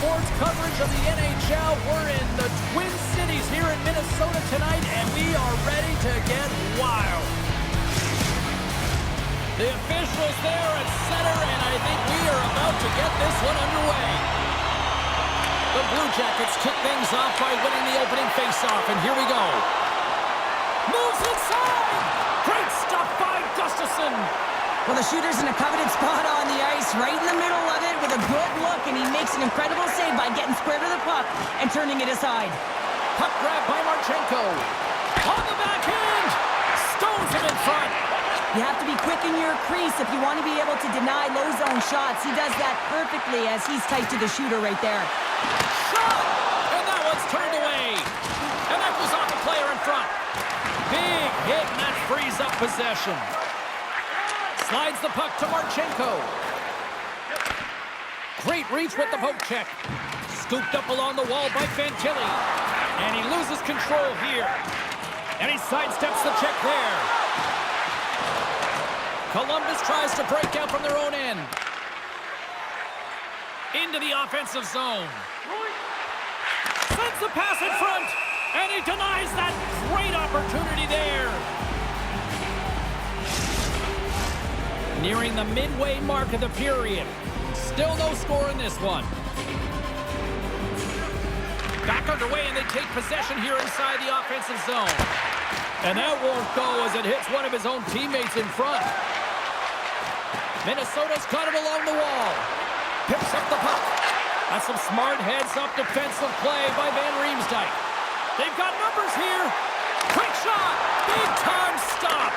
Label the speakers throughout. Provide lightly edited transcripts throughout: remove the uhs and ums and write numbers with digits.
Speaker 1: sports coverage of the NHL. We're in the Twin Cities here in Minnesota tonight, and we are ready to get wild. The officials there at center, and I think we are about to get this one underway. The Blue Jackets kick things off by winning the opening faceoff, and here we go. Moves inside! Great stuff by Gustafsson!
Speaker 2: Well, the shooter's in a coveted spot on the ice, right in the middle of it with a good look, and he makes an incredible save by getting square to the puck and turning it aside.
Speaker 1: Puck grab by Marchenko. On the backhand! Stones him in front.
Speaker 2: You have to be quick in your crease if you want to be able to deny low zone shots. He does that perfectly as he's tight to the shooter right there.
Speaker 1: Shot! And that one's turned away. And that goes off the player in front. Big hit, and that frees up possession. Slides the puck to Marchenko. Great reach with the poke check. Scooped up along the wall by Fantilli. And he loses control here. And he sidesteps the check there. Columbus tries to break out from their own end. Into the offensive zone. Sends the pass in front. And he denies that great opportunity there. Nearing the midway mark of the period. Still no score in this one. Back underway, and they take possession here inside the offensive zone. And that won't go as it hits one of his own teammates in front. Minnesota's got it along the wall. Picks up the puck. That's some smart heads-up defensive play by Van Riemsdyk. They've got numbers here. Quick shot. Big-time stop.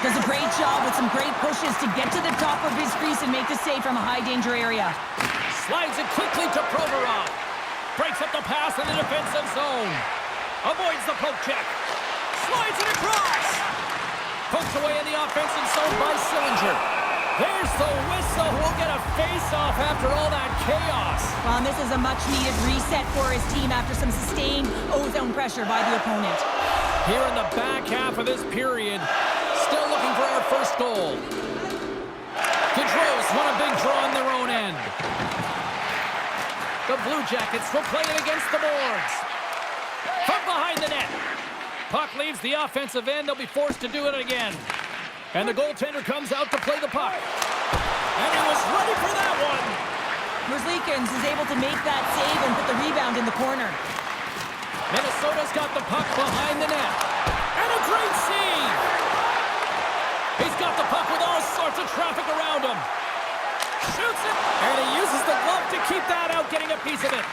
Speaker 2: Does a great job with some great pushes to get to the top of his crease and make the save from a high-danger area.
Speaker 1: Slides it quickly to Provorov. Breaks up the pass in the defensive zone. Avoids the poke check. Slides it across. Poked away in the offensive zone by Sillinger. There's the whistle. We'll get a face-off after all that chaos.
Speaker 2: Well, this is a much-needed reset for his team after some sustained ozone pressure by the opponent.
Speaker 1: Here in the back half of this period, still looking for our first goal. Gaudreau's won a big draw on their own end. The Blue Jackets will play it against the boards. From behind the net. Puck leaves the offensive end. They'll be forced to do it again. And the goaltender comes out to play the puck. And he was ready for that one.
Speaker 2: Merzlikins is able to make that save and put the rebound in the corner.
Speaker 1: Minnesota's got the puck behind the net. And a great save. He's got the puck with all sorts of traffic around him. Shoots it. And he uses the glove to keep that out, getting a piece of it.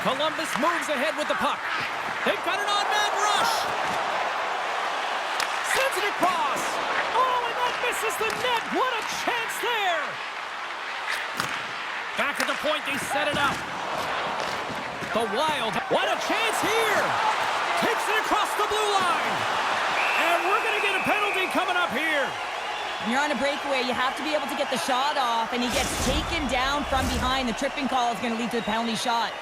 Speaker 1: Columbus moves ahead with the puck. They've got an on-man rush. Sends it across. Oh, and that misses the net. What a chance there. Back at the point, they set it up. The Wild. What a chance here. Takes it across the blue line. And we're going to get a penalty coming up here.
Speaker 2: When you're on a breakaway, you have to be able to get the shot off, and he gets taken down from behind. The tripping call is going to lead to the penalty shot.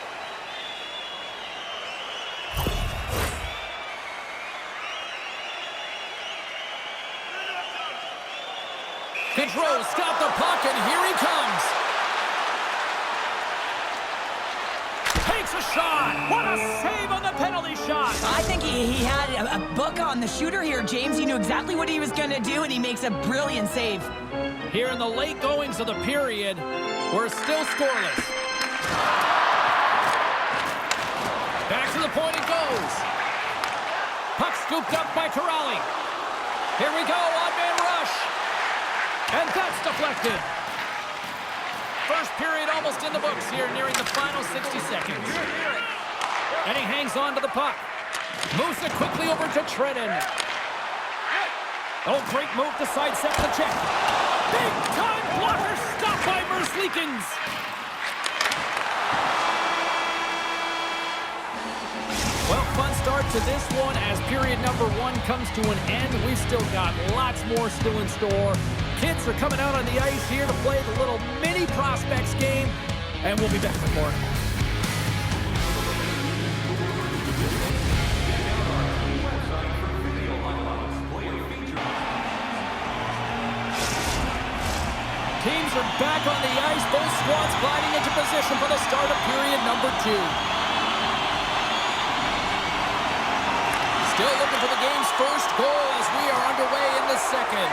Speaker 1: Gaudreau's got the puck, and here he comes. Takes a shot. What a save on the penalty shot.
Speaker 2: I think he had a book on the shooter here, James. He knew exactly what he was going to do, and he makes a brilliant save.
Speaker 1: Here in the late goings of the period, we're still scoreless. Back to the point it goes. Puck scooped up by Corrali. Here we go, on-man rush. And that's deflected. First period almost in the books here, nearing the final 60 seconds. And he hangs on to the puck. Moves it quickly over to Trenton. Oh, great move to sidestep the check. Big time blocker stopped by Merzlikins. Well, fun start to this one as period number one comes to an end. We've still got lots more still in store. Kids are coming out on the ice here to play the little mini prospects game, and we'll be back with more. Teams are back on the ice, both squads gliding into position for the start of period number 2. Still looking for the game's first goal as we are underway in the second.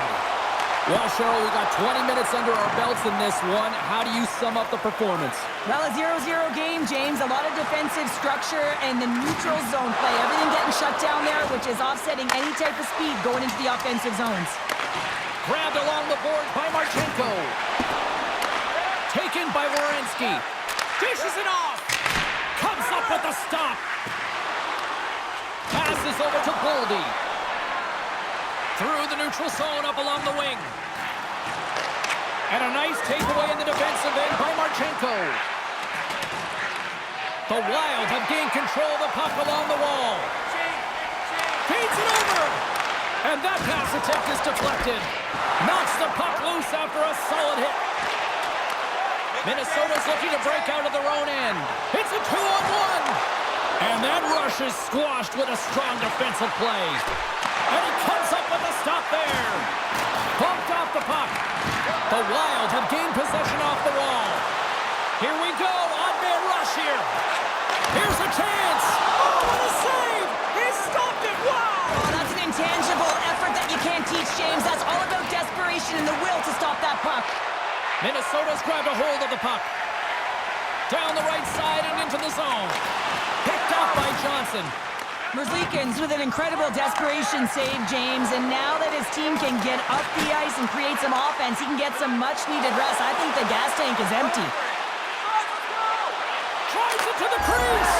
Speaker 1: Well, Cheryl, we got 20 minutes under our belts in this one. How do you sum up the performance?
Speaker 2: Well, a 0-0 game, James. A lot of defensive structure and the neutral zone play. Everything getting shut down there, which is offsetting any type of speed going into the offensive zones.
Speaker 1: Grabbed along the boards by Marchenko. Taken by Werenski. Dishes it off. Comes up with a stop. Passes over to Goldie. Through the neutral zone up along the wing. And a nice takeaway in the defensive end by Marchenko. The Wild have gained control of the puck along the wall. Feeds it over. And that pass attempt is deflected. Knocks the puck loose after a solid hit. Minnesota's looking to break out of their own end. It's a 2-on-1. And that rush is squashed with a strong defensive play. And he comes up with a stop there. Bumped off the puck. The Wild have gained possession off the wall. Here we go. Odd man rush here. Here's a chance. Oh, what a save. He stopped it. Wow.
Speaker 2: Oh, that's an intangible effort that you can't teach, James. That's all about desperation and the will to stop that puck.
Speaker 1: Minnesota's grabbed a hold of the puck. Down the right side and into the zone. Picked off by Johnson.
Speaker 2: Merzlikins with an incredible desperation save, James, and now that his team can get up the ice and create some offense, he can get some much-needed rest. I think the gas tank is empty.
Speaker 1: Tries it to the crease.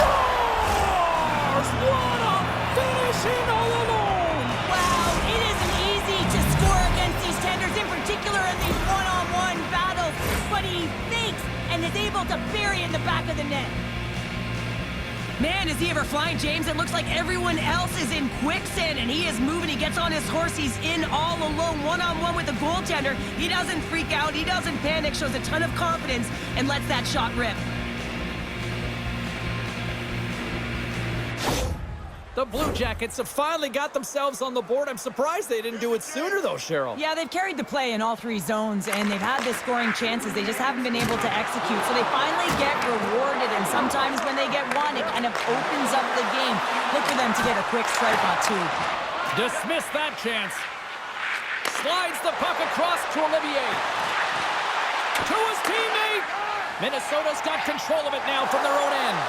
Speaker 1: Scores! What a finishing all alone!
Speaker 2: Wow, it isn't easy to score against these tenders, in particular in these one-on-one battles, but he fakes and is able to bury it in the back of the net. Man, is he ever flying, James? It looks like everyone else is in quicksand, and he is moving. He gets on his horse. He's in all alone, one-on-one with the goaltender. He doesn't freak out. He doesn't panic, shows a ton of confidence, and lets that shot rip.
Speaker 1: The Blue Jackets have finally got themselves on the board. I'm surprised they didn't do it sooner, though, Cheryl.
Speaker 2: Yeah, they've carried the play in all 3 zones, and they've had the scoring chances. They just haven't been able to execute, so they finally get rewarded, and sometimes when they get one, it kind of opens up the game. Look for them to get a quick strike on 2.
Speaker 1: Dismiss that chance. Slides the puck across to Olivier. To his teammate. Minnesota's got control of it now from their own end.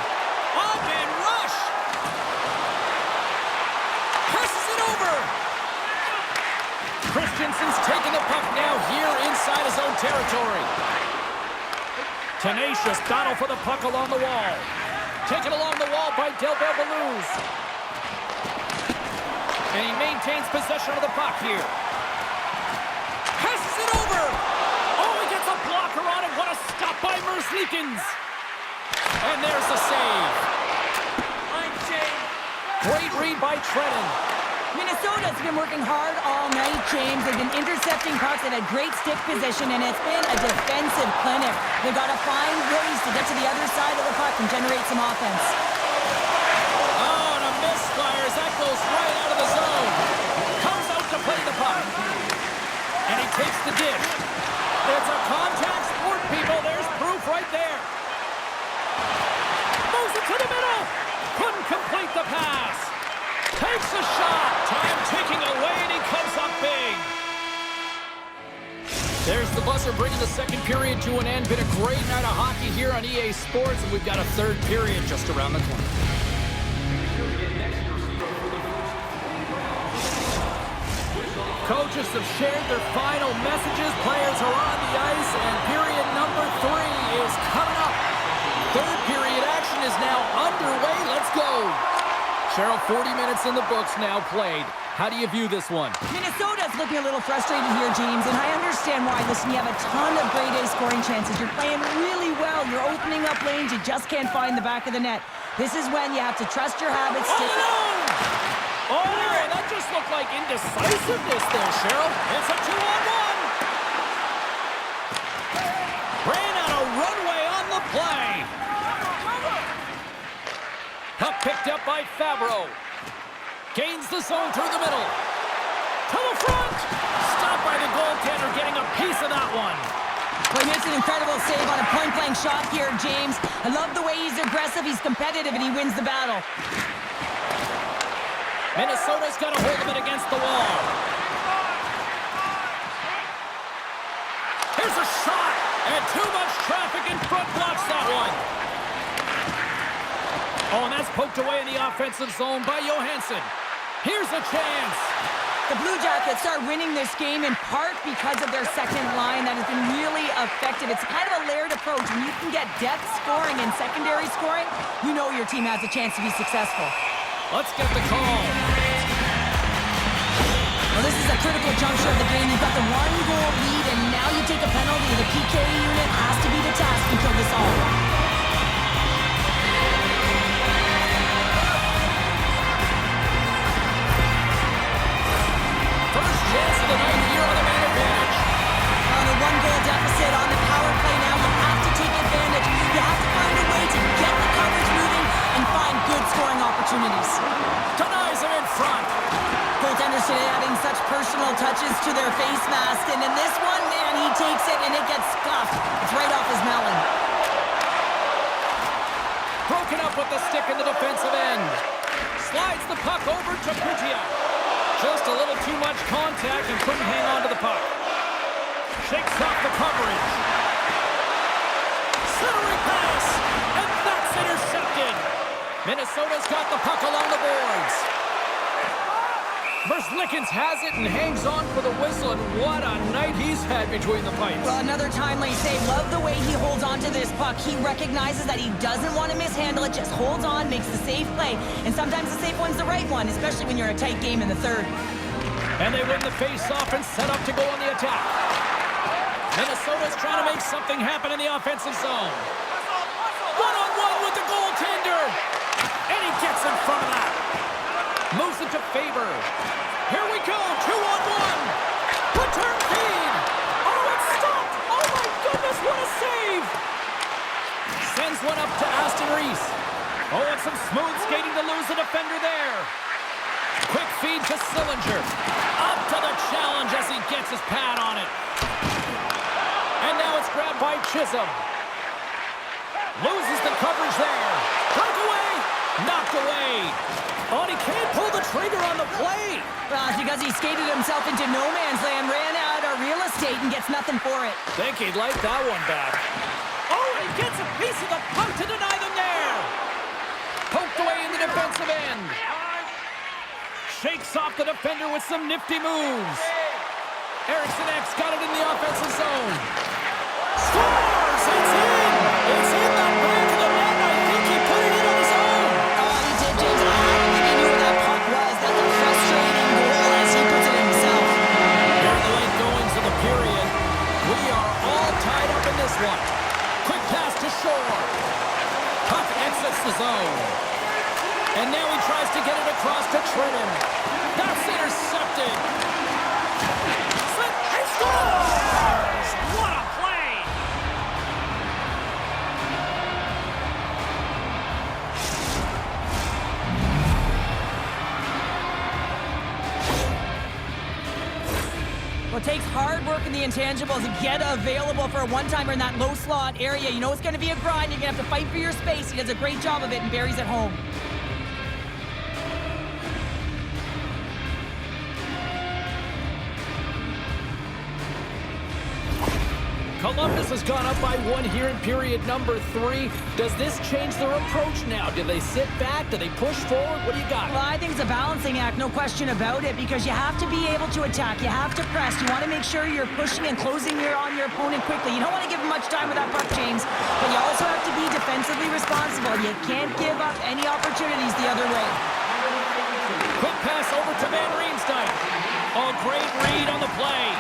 Speaker 1: Odd man rush. Passes it over. Christensen's taking the puck now here inside his own territory. Tenacious battle for the puck along the wall. Taken along the wall by Delbert Belouz. And he maintains possession of the puck here. Passes it over. Oh, he gets a blocker on it. What a stop by Merzlikins. And there's the save. Great read by Trenton.
Speaker 2: Minnesota's been working hard all night, James. They've been intercepting pucks at a great stick position, and it's been a defensive clinic. They've got to find ways to get to the other side of the puck and generate some offense.
Speaker 1: Oh, and a misfire as that goes right out of the zone. Comes out to play the puck. And he takes the dish. It's a contact sport, people. There's proof right there. Moves it to the middle. Couldn't complete the pass. Takes a shot. Time ticking away, and he comes up big. There's the buzzer bringing the second period to an end. Been a great night of hockey here on EA Sports, and we've got a third period just around the corner. Coaches have shared their final messages. Players are on the ice, and period number 3 is coming up. Third period action is now underway. Let's go. Cheryl, 40 minutes in the books now played. How do you view this one?
Speaker 2: Minnesota's looking a little frustrated here, James, and I understand why. Listen, you have a ton of grade A scoring chances. You're playing really well. You're opening up lanes. You just can't find the back of the net. This is when you have to trust your habits.
Speaker 1: Oh, that just looked like indecisiveness there, Cheryl. It's a 2-on-1. Ran out of runway on the play. Puck picked up by Fabro. Gains the zone through the middle. To the front. Stopped by the goaltender, getting a piece of that one.
Speaker 2: Well, he makes an incredible save on a point satisfying shot here, James. I love the way he's aggressive, he's competitive, and he wins the battle.
Speaker 1: Minnesota's got a hold of it against the wall. Here's a shot, and too much traffic in front blocks that one. Oh, and that's poked away in the offensive zone by Johansson. Here's a chance.
Speaker 2: The Blue Jackets are winning this game in part because of their second line that has been really effective. It's kind of a layered approach. When you can get depth scoring and secondary scoring, you know your team has a chance to be successful.
Speaker 1: Let's get the call.
Speaker 2: Well, this is a critical juncture of the game. You've got the one-goal lead, and now you take a penalty. The PK unit has to be the task until this all.
Speaker 1: First chance of the night here on the man advantage.
Speaker 2: On a one-goal deficit on the power play now, you have to take advantage. You have to find a way to get the coverage moving and find good scoring opportunities.
Speaker 1: Denies him in front.
Speaker 2: Goaltenders today adding such personal touches to their face mask, and in this one, man, he takes it and it gets scuffed. It's right off his melon.
Speaker 1: Broken up with the stick in the defensive end. Slides the puck over to Putia. Just a little too much contact and couldn't hang on to the puck. Shakes off the coverage. Centering pass, and that's intercepted. Minnesota's got the puck along the boards. Verslickens has it and hangs on for the whistle, and what a night he's had between the pipes.
Speaker 2: Well, another timely save. Love the way he holds on to this puck. He recognizes that he doesn't want to mishandle it, just holds on, makes the safe play, and sometimes the safe one's the right one, especially when you're in a tight game in the third.
Speaker 1: And they win the face-off and set up to go on the attack. Minnesota's trying to make something happen in the offensive zone. One-on-one with the goaltender, and he gets in front of that. Moves it to Faber. Here we go, 2-on-1. Return feed. Oh, it's stopped. Oh, my goodness, what a save. Sends one up to Aston Reese. Oh, and some smooth skating to lose the defender there. Quick feed to Sillinger. Up to the challenge as he gets his pad on it. And now it's grabbed by Chisholm. Loses the coverage there. Breakaway. Knocked away. Oh, he can't pull the trigger on the play.
Speaker 2: Well, it's because he skated himself into no man's land, ran out of real estate, and gets nothing for it.
Speaker 1: Think he'd like that one back. Oh, he gets a piece of the puck to deny them there. Poked away in the defensive end. Shakes off the defender with some nifty moves. Eriksson X got it in the offensive zone. Scores! It's in! It's in the back of the net. I think he put it in on his own.
Speaker 2: Oh, he did, James. I don't think he knew where that puck was. That's a frustrating goal as he puts it himself.
Speaker 1: Here in the late goings of the period, we are all tied up in this one. Quick pass to Shore. Puck exits the zone. And now he tries to get it across to Trenton. That's intercepted. Slip, he scores! What a play!
Speaker 2: Well, it takes hard work in the intangibles to get available for a one-timer in that low slot area. You know it's going to be a grind. You're going to have to fight for your space. He does a great job of it and buries it home.
Speaker 1: Columbus has gone up by one here in period number 3. Does this change their approach now? Do they sit back? Do they push forward? What do you got?
Speaker 2: Well, I think it's a balancing act, no question about it, because you have to be able to attack. You have to press. You want to make sure you're pushing and closing on your opponent quickly. You don't want to give him much time with that puck, James, but you also have to be defensively responsible. You can't give up any opportunities the other way.
Speaker 1: Quick pass over to Van Riemsdyk. Oh, great read on the play.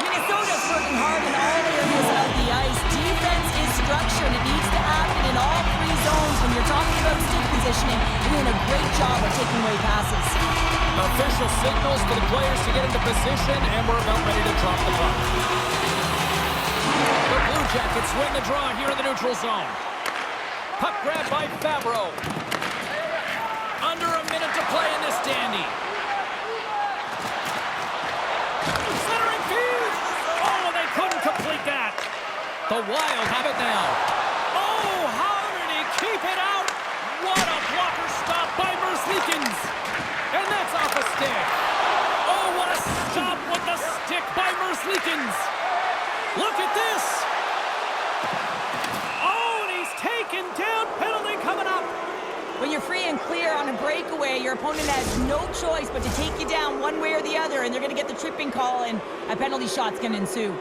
Speaker 2: Minnesota's working hard in all areas of the ice. Defense is structure, and it needs to happen in all 3 zones. When you're talking about stick positioning, you're doing a great job of taking away passes.
Speaker 1: Official signals for the players to get into position, and we're about ready to drop the puck. The Blue Jackets win the draw here in the neutral zone. Puck grab by Fabro. Under a minute to play in this dandy. Centering feed! Oh, they couldn't complete that. The Wild have it now.
Speaker 2: and clear on a breakaway, your opponent has no choice but to take you down one way or the other, and they're going to get the tripping call, and a penalty shot's going to ensue.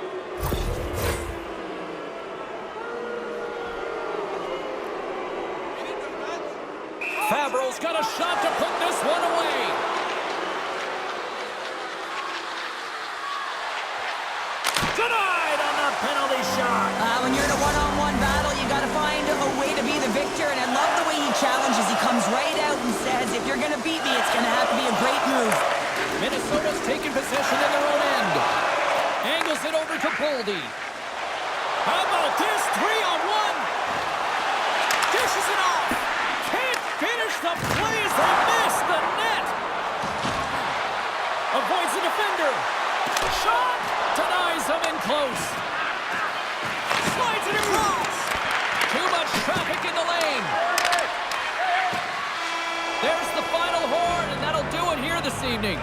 Speaker 1: Fabro's got a shot to put this one away. Denied on the penalty shot.
Speaker 2: When you're in a one-on-one battle, you got to find a way to be the victor, and I love the way he challenges. He comes right out and says, if you're going to beat me, it's going to have to be a great move.
Speaker 1: Minnesota's taking possession in their own end. Angles it over to Boldy. How about this? 3-on-1. Dishes it off. Can't finish the play as they miss the net. Avoids the defender. Shot. Denies him in close. Slides it across. Too much traffic in the lane. There's the final horn, and that'll do it here this evening.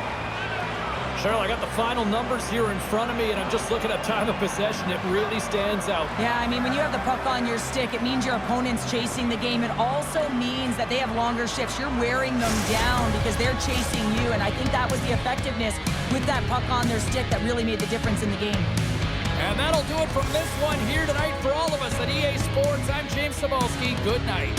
Speaker 1: Cheryl, I got the final numbers here in front of me, and I'm just looking at time of possession. It really stands out.
Speaker 2: Yeah, I mean, when you have the puck on your stick, it means your opponent's chasing the game. It also means that they have longer shifts. You're wearing them down because they're chasing you, and I think that was the effectiveness with that puck on their stick that really made the difference in the game.
Speaker 1: And that'll do it from this one here tonight for all of us at EA Sports. I'm James Cebulski. Good night.